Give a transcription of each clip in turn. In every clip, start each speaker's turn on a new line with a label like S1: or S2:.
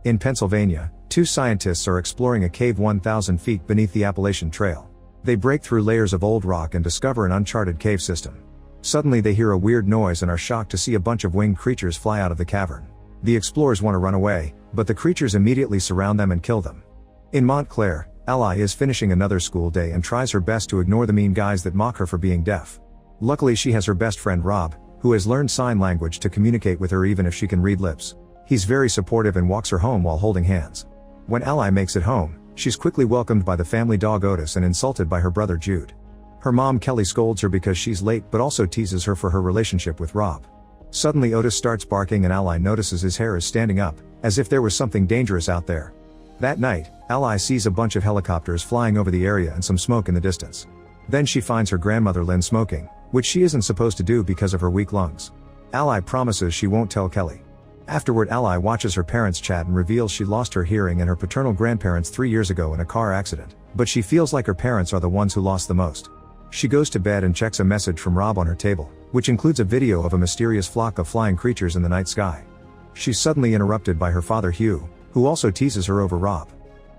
S1: In Pennsylvania, two scientists are exploring a cave 1,000 feet beneath the Appalachian Trail. They break through layers of old rock and discover an uncharted cave system. Suddenly they hear a weird noise and are shocked to see a bunch of winged creatures fly out of the cavern. The explorers want to run away, but the creatures immediately surround them and kill them. In Montclair, Ally is finishing another school day and tries her best to ignore the mean guys that mock her for being deaf. Luckily she has her best friend Rob, who has learned sign language to communicate with her even if she can read lips. He's very supportive and walks her home while holding hands. When Ally makes it home, she's quickly welcomed by the family dog Otis and insulted by her brother Jude. Her mom Kelly scolds her because she's late but also teases her for her relationship with Rob. Suddenly Otis starts barking and Ally notices his hair is standing up, as if there was something dangerous out there. That night, Ally sees a bunch of helicopters flying over the area and some smoke in the distance. Then she finds her grandmother Lynn smoking, which she isn't supposed to do because of her weak lungs. Ally promises she won't tell Kelly. Afterward Ally watches her parents chat and reveals she lost her hearing and her paternal grandparents 3 years ago in a car accident, but she feels like her parents are the ones who lost the most. She goes to bed and checks a message from Rob on her table, which includes a video of a mysterious flock of flying creatures in the night sky. She's suddenly interrupted by her father Hugh, who also teases her over Rob.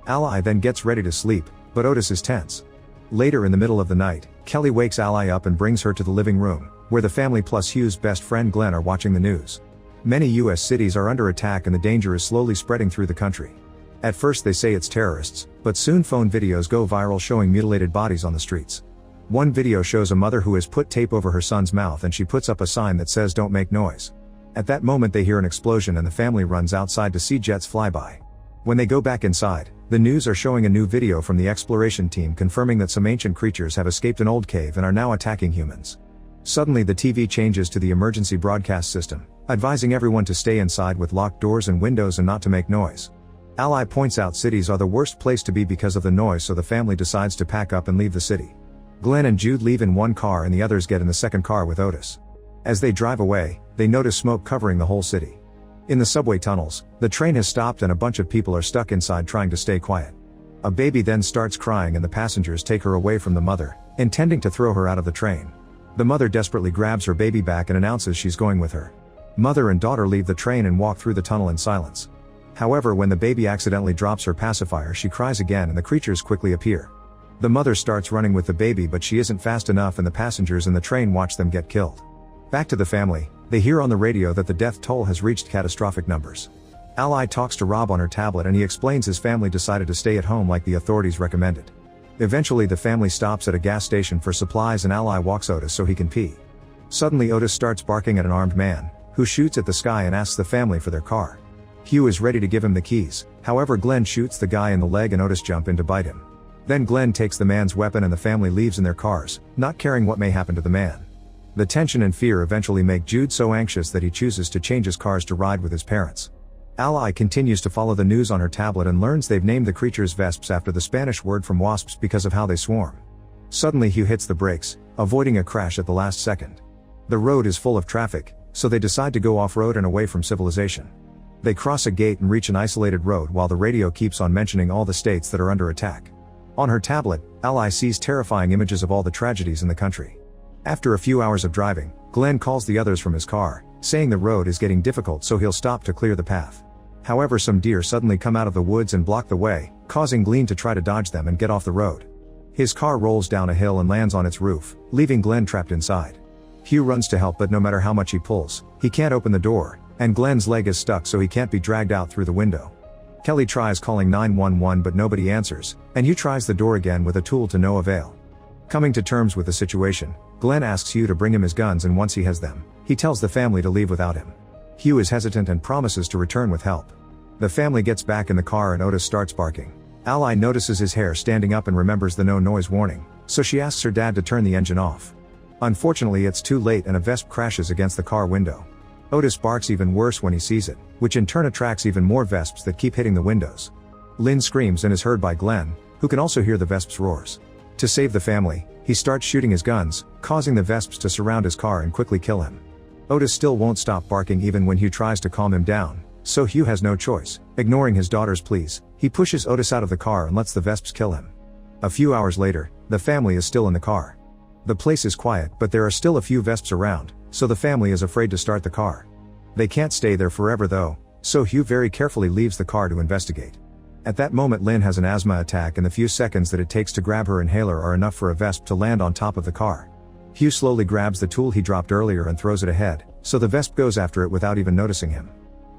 S1: Ally then gets ready to sleep, but Otis is tense. Later in the middle of the night, Kelly wakes Ally up and brings her to the living room, where the family plus Hugh's best friend Glenn are watching the news. Many US cities are under attack and the danger is slowly spreading through the country. At first they say it's terrorists, but soon phone videos go viral showing mutilated bodies on the streets. One video shows a mother who has put tape over her son's mouth and she puts up a sign that says "Don't make noise." At that moment they hear an explosion and the family runs outside to see jets fly by. When they go back inside, the news are showing a new video from the exploration team confirming that some ancient creatures have escaped an old cave and are now attacking humans. Suddenly the TV changes to the emergency broadcast system, advising everyone to stay inside with locked doors and windows and not to make noise. Ally points out cities are the worst place to be because of the noise, so the family decides to pack up and leave the city. Glenn and Jude leave in one car and the others get in the second car with Otis. As they drive away, they notice smoke covering the whole city. In the subway tunnels, the train has stopped and a bunch of people are stuck inside trying to stay quiet. A baby then starts crying and the passengers take her away from the mother, intending to throw her out of the train. The mother desperately grabs her baby back and announces she's going with her. Mother and daughter leave the train and walk through the tunnel in silence. However, when the baby accidentally drops her pacifier, she cries again and the creatures quickly appear. The mother starts running with the baby, but she isn't fast enough and the passengers in the train watch them get killed. Back to the family, they hear on the radio that the death toll has reached catastrophic numbers. Ally talks to Rob on her tablet and he explains his family decided to stay at home like the authorities recommended. Eventually the family stops at a gas station for supplies and Ally walks Otis so he can pee. Suddenly Otis starts barking at an armed man, who shoots at the sky and asks the family for their car. Hugh is ready to give him the keys, however Glenn shoots the guy in the leg and Otis jumps in to bite him. Then Glenn takes the man's weapon and the family leaves in their cars, not caring what may happen to the man. The tension and fear eventually make Jude so anxious that he chooses to change his cars to ride with his parents. Ally continues to follow the news on her tablet and learns they've named the creatures Vesps after the Spanish word from wasps because of how they swarm. Suddenly Hugh hits the brakes, avoiding a crash at the last second. The road is full of traffic, so they decide to go off-road and away from civilization. They cross a gate and reach an isolated road while the radio keeps on mentioning all the states that are under attack. On her tablet, Ally sees terrifying images of all the tragedies in the country. After a few hours of driving, Glenn calls the others from his car, saying the road is getting difficult so he'll stop to clear the path. However, some deer suddenly come out of the woods and block the way, causing Glenn to try to dodge them and get off the road. His car rolls down a hill and lands on its roof, leaving Glenn trapped inside. Hugh runs to help, but no matter how much he pulls, he can't open the door, and Glenn's leg is stuck so he can't be dragged out through the window. Kelly tries calling 911 but nobody answers, and Hugh tries the door again with a tool to no avail. Coming to terms with the situation, Glenn asks Hugh to bring him his guns, and once he has them, he tells the family to leave without him. Hugh is hesitant and promises to return with help. The family gets back in the car and Otis starts barking. Ally notices his hair standing up and remembers the no noise warning, so she asks her dad to turn the engine off. Unfortunately, it's too late and a Vesp crashes against the car window. Otis barks even worse when he sees it, which in turn attracts even more Vesps that keep hitting the windows. Lynn screams and is heard by Glenn, who can also hear the Vesps' roars. To save the family, he starts shooting his guns, causing the Vesps to surround his car and quickly kill him. Otis still won't stop barking even when Hugh tries to calm him down, so Hugh has no choice. Ignoring his daughter's pleas, he pushes Otis out of the car and lets the Vesps kill him. A few hours later, the family is still in the car. The place is quiet, but there are still a few Vesps around, so the family is afraid to start the car. They can't stay there forever though, so Hugh very carefully leaves the car to investigate. At that moment Lynn has an asthma attack and the few seconds that it takes to grab her inhaler are enough for a vesp to land on top of the car. Hugh slowly grabs the tool he dropped earlier and throws it ahead, so the vesp goes after it without even noticing him.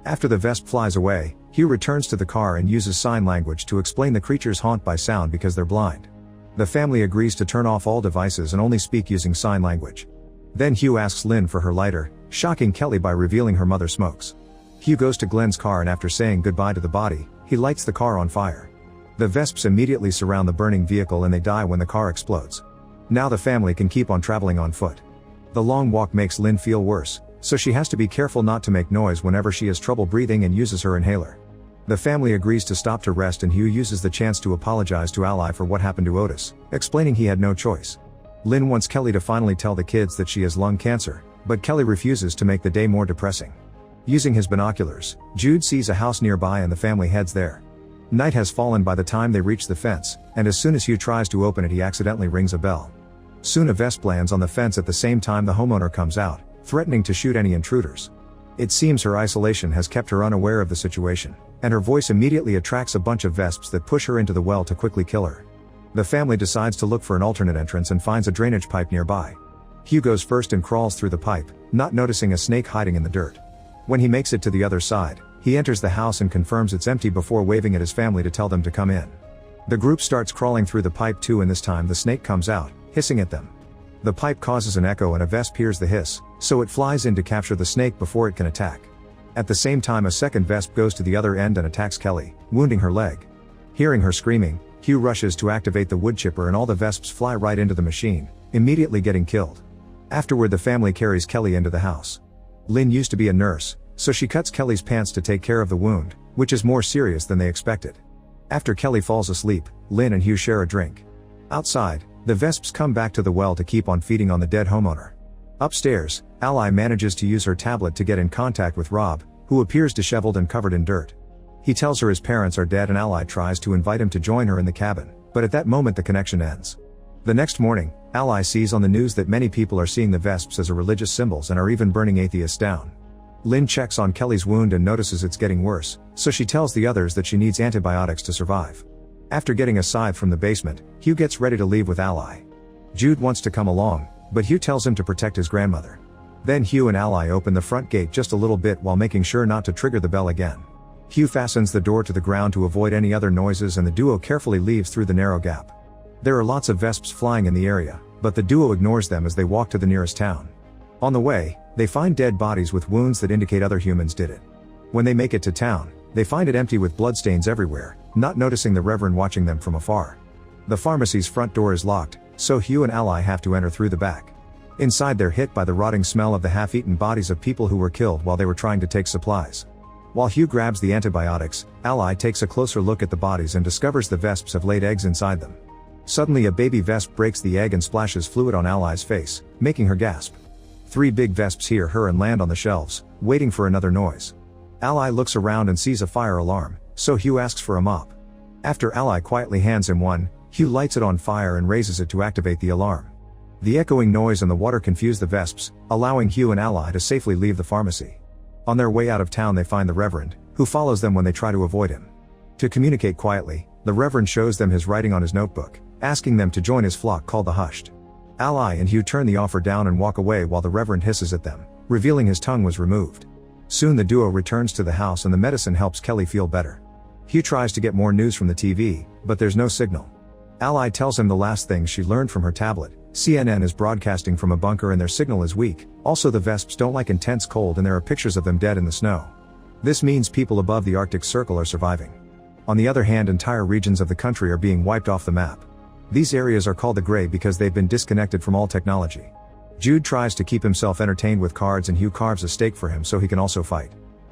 S1: After the vesp flies away, Hugh returns to the car and uses sign language to explain the creature's haunt by sound because they're blind. The family agrees to turn off all devices and only speak using sign language. Then Hugh asks Lynn for her lighter, shocking Kelly by revealing her mother smokes. Hugh goes to Glenn's car and after saying goodbye to the body, he lights the car on fire. The vesps immediately surround the burning vehicle and they die when the car explodes. Now the family can keep on traveling on foot. The long walk makes Lynn feel worse, so she has to be careful not to make noise whenever she has trouble breathing and uses her inhaler. The family agrees to stop to rest and Hugh uses the chance to apologize to Ally for what happened to Otis, explaining he had no choice. Lynn wants Kelly to finally tell the kids that she has lung cancer, but Kelly refuses to make the day more depressing. Using his binoculars, Jude sees a house nearby and the family heads there. Night has fallen by the time they reach the fence, and as soon as Hugh tries to open it he accidentally rings a bell. Soon a vesp lands on the fence at the same time the homeowner comes out, threatening to shoot any intruders. It seems her isolation has kept her unaware of the situation, and her voice immediately attracts a bunch of vesps that push her into the well to quickly kill her. The family decides to look for an alternate entrance and finds a drainage pipe nearby. Hugh goes first and crawls through the pipe, not noticing a snake hiding in the dirt. When he makes it to the other side, he enters the house and confirms it's empty before waving at his family to tell them to come in. The group starts crawling through the pipe too and this time the snake comes out, hissing at them. The pipe causes an echo and a vesp hears the hiss, so it flies in to capture the snake before it can attack. At the same time a second vesp goes to the other end and attacks Kelly, wounding her leg. Hearing her screaming, Hugh rushes to activate the wood chipper and all the vesps fly right into the machine, immediately getting killed. Afterward the family carries Kelly into the house. Lynn used to be a nurse, so she cuts Kelly's pants to take care of the wound, which is more serious than they expected. After Kelly falls asleep, Lynn and Hugh share a drink. Outside, the vesps come back to the well to keep on feeding on the dead homeowner. Upstairs, Ally manages to use her tablet to get in contact with Rob, who appears disheveled and covered in dirt. He tells her his parents are dead and Ally tries to invite him to join her in the cabin, but at that moment the connection ends. The next morning, Ally sees on the news that many people are seeing the vesps as a religious symbols and are even burning atheists down. Lynn checks on Kelly's wound and notices it's getting worse, so she tells the others that she needs antibiotics to survive. After getting a scythe from the basement, Hugh gets ready to leave with Ally. Jude wants to come along, but Hugh tells him to protect his grandmother. Then Hugh and Ally open the front gate just a little bit while making sure not to trigger the bell again. Hugh fastens the door to the ground to avoid any other noises and the duo carefully leaves through the narrow gap. There are lots of vesps flying in the area, but the duo ignores them as they walk to the nearest town. On the way, they find dead bodies with wounds that indicate other humans did it. When they make it to town, they find it empty with bloodstains everywhere, not noticing the Reverend watching them from afar. The pharmacy's front door is locked, so Hugh and Ally have to enter through the back. Inside they're hit by the rotting smell of the half-eaten bodies of people who were killed while they were trying to take supplies. While Hugh grabs the antibiotics, Ally takes a closer look at the bodies and discovers the vesps have laid eggs inside them. Suddenly a baby vesp breaks the egg and splashes fluid on Ally's face, making her gasp. 3 big vesps hear her and land on the shelves, waiting for another noise. Ally looks around and sees a fire alarm, so Hugh asks for a mop. After Ally quietly hands him one, Hugh lights it on fire and raises it to activate the alarm. The echoing noise and the water confuse the vesps, allowing Hugh and Ally to safely leave the pharmacy. On their way out of town they find the Reverend, who follows them when they try to avoid him. To communicate quietly, the Reverend shows them his writing on his notebook, asking them to join his flock called the Hushed. Ally and Hugh turn the offer down and walk away while the Reverend hisses at them, revealing his tongue was removed. Soon the duo returns to the house and the medicine helps Kelly feel better. Hugh tries to get more news from the TV, but there's no signal. Ally tells him the last thing she learned from her tablet: CNN is broadcasting from a bunker and their signal is weak. Also the vesps don't like intense cold and there are pictures of them dead in the snow. This means people above the Arctic Circle are surviving. On the other hand, entire regions of the country are being wiped off the map. These areas are called the Gray because they've been disconnected from all technology. Jude tries to keep himself entertained with cards and Hugh carves a steak for him so he can also fight.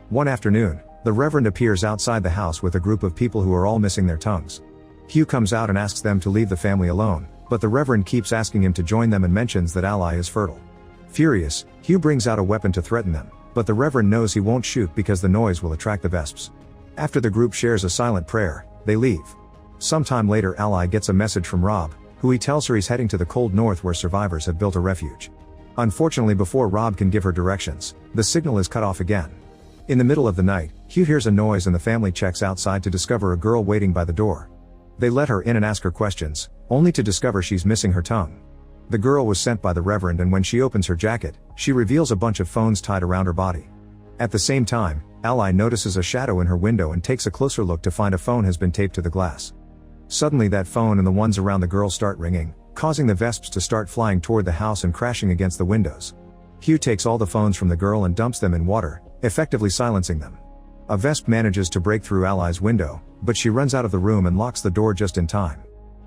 S1: One afternoon, the Reverend appears outside the house with a group of people who are all missing their tongues. Hugh comes out and asks them to leave the family alone, but the Reverend keeps asking him to join them and mentions that Ally is fertile. Furious, Hugh brings out a weapon to threaten them, but the Reverend knows he won't shoot because the noise will attract the vesps. After the group shares a silent prayer, they leave. Sometime later Ally gets a message from Rob, who he tells her he's heading to the cold north where survivors have built a refuge. Unfortunately, before Rob can give her directions, the signal is cut off again. In the middle of the night, Hugh hears a noise and the family checks outside to discover a girl waiting by the door. They let her in and ask her questions, only to discover she's missing her tongue. The girl was sent by the Reverend, and when she opens her jacket, she reveals a bunch of phones tied around her body. At the same time, Ally notices a shadow in her window and takes a closer look to find a phone has been taped to the glass. Suddenly that phone and the ones around the girl start ringing, causing the Vesps to start flying toward the house and crashing against the windows. Hugh takes all the phones from the girl and dumps them in water, effectively silencing them. A Vesp manages to break through Ally's window, but she runs out of the room and locks the door just in time.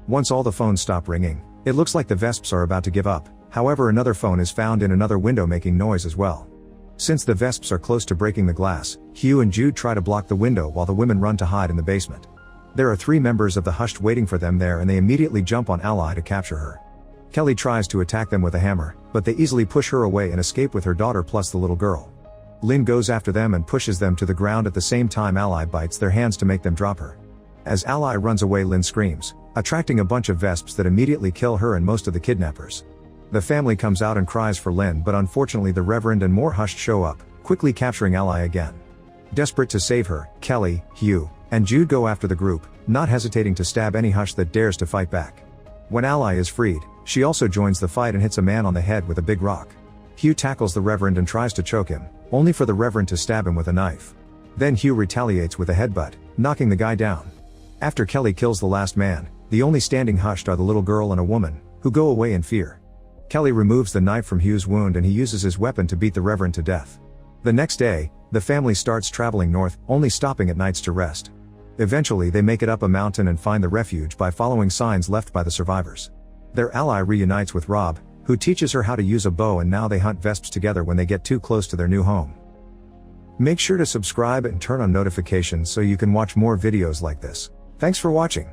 S1: Once all the phones stop ringing, it looks like the Vesps are about to give up. However, another phone is found in another window making noise as well. Since the Vesps are close to breaking the glass, Hugh and Jude try to block the window while the women run to hide in the basement. There are 3 members of the Hushed waiting for them there, and they immediately jump on Ally to capture her. Kelly tries to attack them with a hammer, but they easily push her away and escape with her daughter plus the little girl. Lynn goes after them and pushes them to the ground. At the same time, Ally bites their hands to make them drop her. As Ally runs away, Lynn screams, attracting a bunch of Vesps that immediately kill her and most of the kidnappers. The family comes out and cries for Lynn, but unfortunately the Reverend and more Hushed show up, quickly capturing Ally again. Desperate to save her, Kelly, Hugh, and Jude go after the group, not hesitating to stab any Hushed that dares to fight back. When Ally is freed, she also joins the fight and hits a man on the head with a big rock. Hugh tackles the Reverend and tries to choke him, only for the Reverend to stab him with a knife. Then Hugh retaliates with a headbutt, knocking the guy down. After Kelly kills the last man, the only standing Hushed are the little girl and a woman, who go away in fear. Kelly removes the knife from Hugh's wound and he uses his weapon to beat the Reverend to death. The next day, the family starts traveling north, only stopping at nights to rest. Eventually they make it up a mountain and find the refuge by following signs left by the survivors. Their ally reunites with Rob, who teaches her how to use a bow, and now they hunt Vesps together when they get too close to their new home. Make sure to subscribe and turn on notifications so you can watch more videos like this. Thanks for watching.